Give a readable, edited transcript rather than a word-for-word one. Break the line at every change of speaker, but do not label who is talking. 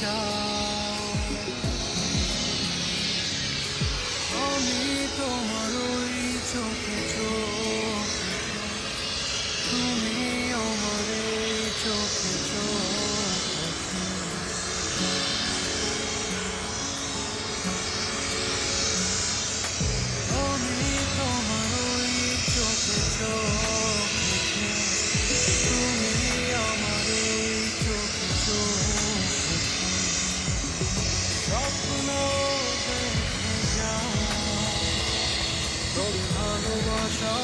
চাও। আমি তোমার ওই চোখে চোখ, তুমি আমার এই চোখে চোখ। আমি তোমার ওই চোখে চোখ, তুমি আমার এই চোখে চোখ। স্বপ্ন দেখে যাও, তোর ভালোবাসা